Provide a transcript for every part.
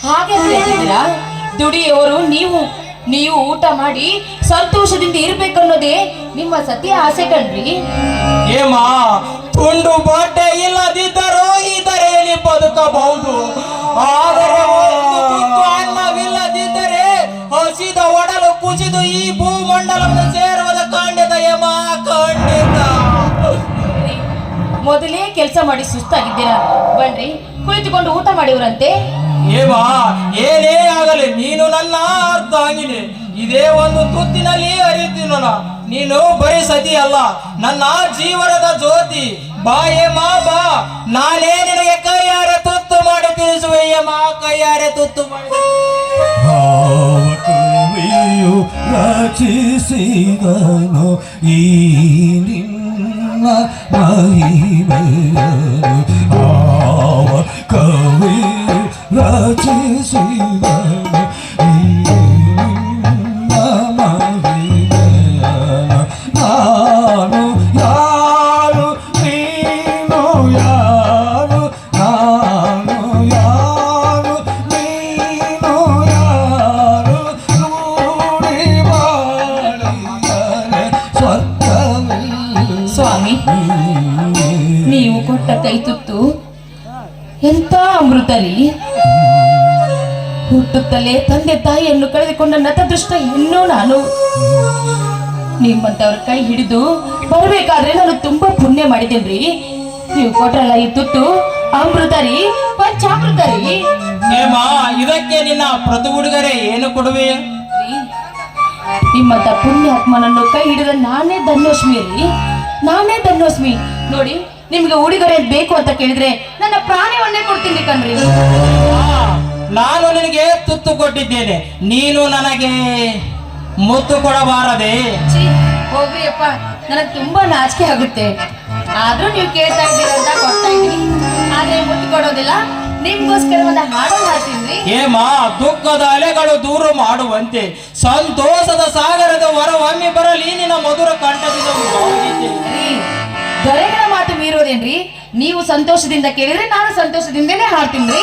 ಹಾಗೆ ಹೇಳ್ತಿದ್ದೀರಾ? ದುಡಿಯೋರು ನೀವು ನೀವು ಊಟ ಮಾಡಿ ಸಂತೋಷದಿಂದ ಇರ್ಬೇಕನ್ನೋದೇ ನಿಮ್ಮ ಸತ್ಯ ಆಸೆ ಕಣ್ರಿ. ಏಮ ತುಂಡು ಬಟ್ಟೆ ಇಲ್ಲದಿದ್ದರೂ ಇದರಲ್ಲಿ ಬದುಕಬಹುದು, ಆದರೆ ಒಂದು ತುತ್ತು ಅನ್ನವಿಲ್ಲದಿದ್ದರೆ ಹಸಿದ ಒಡಲು ಕುಸಿದು ಈ ಭೂಮಂಡಲವನ್ನು ಸೇರುವುದ ಖಂಡಿತ ಏಮ, ಖಂಡಿತ. ಮೊದಲೇ ಕೆಲಸ ಮಾಡಿ ಸುಸ್ತಾಗಿದ್ದೀರಾ, ಬನ್ರಿ ಕುಳಿತುಕೊಂಡು ಊಟ ಮಾಡಿವ್ರಂತೆ. ಏಮ ಏನೇ ಆಗಲಿ ನೀನು ನನ್ನ ಅರ್ಧಾಂಗಿನಿ, ಇದೇ ಒಂದು ತುತ್ತಿನಲ್ಲಿ ಅರಿತೀನ. ನೀನು ಬರೀ ಸತಿ ಅಲ್ಲ, ನನ್ನ ಜೀವನದ ಜ್ಯೋತಿ. ಬಾ ಏಮ ಬಾ, ನಾನೇ ನಿನಗೆ ಕೈಯಾರೆ ತುತ್ತು ಮಾಡಿ ತಿಳಿಸುವೆ ಏಮ, ಕೈಯಾರೆ ತುತ್ತು ಮಾಡಿ. ಭಾವಕವಿಯು ರಚಿಸಿದನು ಈ ನಿನ್ನ ಮಹಿಮೆಯನು, ಭಾವ ಕವಿಯು ರಚಿಸಿದನು ಈ ನಿನ್ನ ಮಹಿಮೆಯನು. ನಾನು ಯಾರು ನೀನು ಯಾರು, ನಾನು ಯಾರು ನೀನು ಯಾರು, ನೋಡಿ ಬಾಳಿದರೆ ಸ್ವರ್ಗವಿಲ್ಲ. ಸ್ವಾಮಿ, ನೀವು ಕೊಟ್ಟ ಕೈ ತುತ್ತು ಎಂತ ಅಮೃತ ರೀ. ಹುಟ್ಟುತ್ತಲೇ ತಂದೆ ತಾಯಿಯನ್ನು ಕಳೆದುಕೊಂಡ ನತದೃಷ್ಟ ಇನ್ನೂ ನಾನು. ನಿಮ್ಮಂತವ್ರ ಕೈ ಹಿಡಿದು ಬರ್ಬೇಕಾದ್ರೆ ನಾನು ತುಂಬಾ ಪುಣ್ಯ ಮಾಡಿದ್ದೇನ್ರಿ. ನೀವು ಕೊಟ್ರಲ್ಲ ಈ ತುತ್ತು ಅಮೃತ ರೀ, ಪಂಚಾಮೃತ ರೀ. ಏಮ ಇದಕ್ಕೆ ನಿನ್ನ ಪ್ರತಿ ಉಡುಗೊರೆ ಏನು ಕೊಡುವೆ? ನಿಮ್ಮಂತ ಪುಣ್ಯಾತ್ಮನನ್ನು ಕೈ ಹಿಡಿದ ನಾನೇ ಧನ್ಯೋಸ್ಮಿ ರೀ, ನಾನೇ ಧನ್ಯೋಸ್ಮಿ. ನೋಡಿ, ನಿಮ್ಗೆ ಉಡುಗೊರೆ ಬೇಕು ಅಂತ ಕೇಳಿದ್ರೆ ನನ್ನ ಪ್ರಾಣವನ್ನೇ ಕೊಡ್ತೀನಿ ಕಣ್ರಿ. ನಾನು ನಿನಗೆ ತುತ್ತು ಕೊಟ್ಟಿದ್ದೇನೆ, ನೀನು ನನಗೆ ಮುತ್ತು ಕೊಡಬಾರದೆ? ಛೀ, ಹೋಗ್ರಿ ಅಪ್ಪ, ನನಗೆ ತುಂಬಾ ನಾಚಿಕೆ ಆಗುತ್ತೆ. ಆದ್ರೂ ನೀವು ಕೇಳ್ತಾ ಇದ್ದೀರ ಅಂತ ಕೊಡ್ತಾ ಇದ್ದೀನಿ, ಆದ್ರೆ ಮುತ್ತು ಕೊಡೋದಿಲ್ಲ. ನಿಮ್ಗೋಸ್ಕರ ಒಂದು ಹಾಡು ಹಾಡ್ತೀನಿ. ಏಮ ದುಃಖದ ಅಲೆಗಳು ದೂರ ಮಾಡುವಂತೆ ಸಂತೋಷದ ಸಾಗರದ ಹೊರವೊಮ್ಮೆ ಬರಲಿ ನಿನ್ನ ಮಧುರ ಕಂಠದಿಂದ. ದೊರೆಗಳ ಮಾತು ಮೀರೋದೇನ್ರಿ? ನೀವು ಸಂತೋಷದಿಂದ ಕೇಳಿದ್ರೆ ನಾನು ಸಂತೋಷದಿಂದನೇ ಹಾಡ್ತೀನಿ.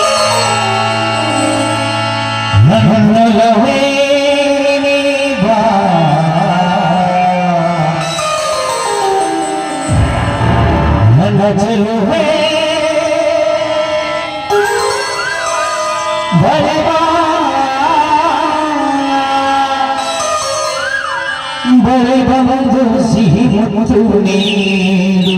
ಬರೆ ಬಂದು ಸಿಹಿ ಮುತ್ತು ನೀಡು,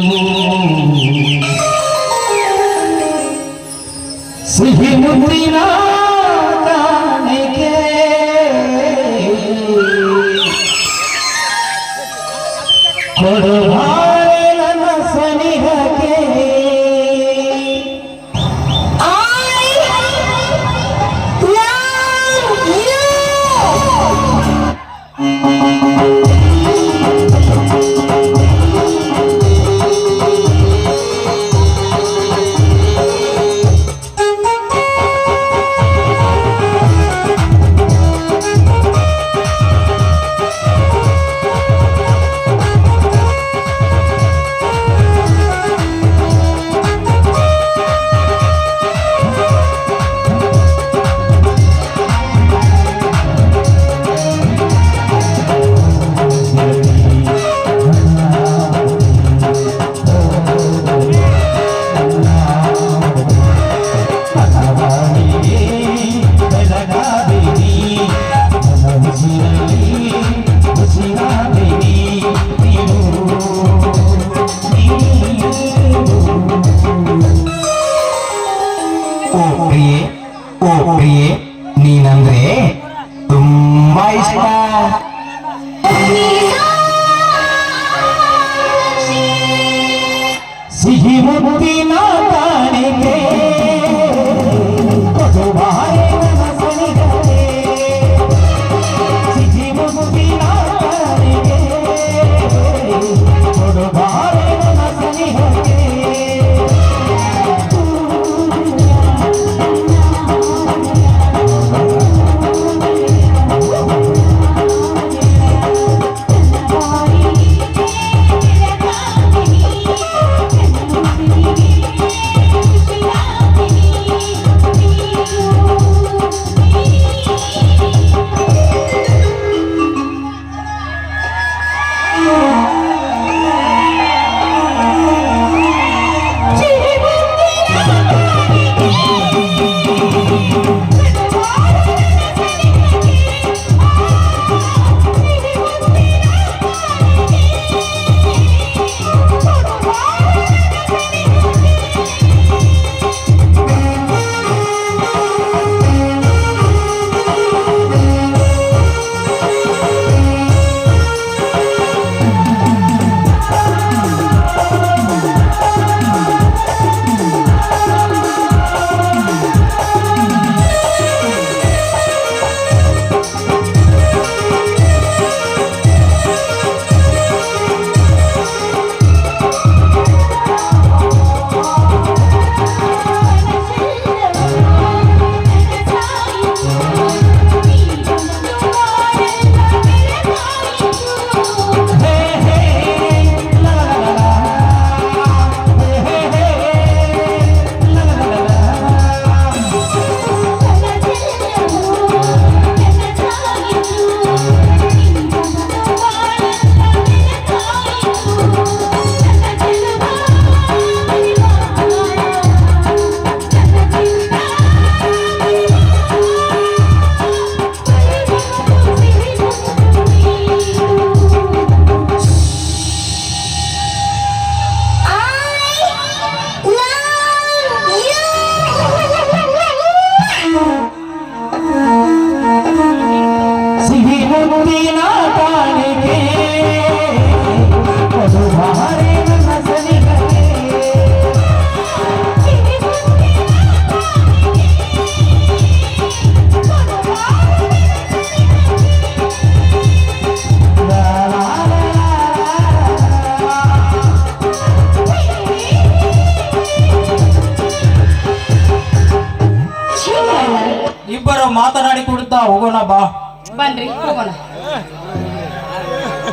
ಸಿಹಿ ಮುತ್ತಿನ ಕಾಣಿಕೆ ಕೊಡುವಾರೆ ನನ್ನ ಸನಿಹಕ್ಕೆ. ನೀನಂದ್ರೆ ತುಂಬಾ ಇಷ್ಟ. ಸಿಹಿ ಮುತ್ತಿನ ಕಾಣಿಕೆ ಕೊಡುವಾರೆ ನನ್ನ ಸನಿಹಕ್ಕೆ, ಸಿಹಿ ಮುತ್ತಿನ ಕಾಣಿಕೆ ಕೊಡುವಾರೆ ನನ್ನ ಸನಿಹಕ್ಕೆ. Yeah. ಮಾತನಾಡಿ ಕೊಡುತ್ತಾ ಹೋಗೋಣ ಬಾ. ಬನ್ರಿ ಹೋಗೋಣ.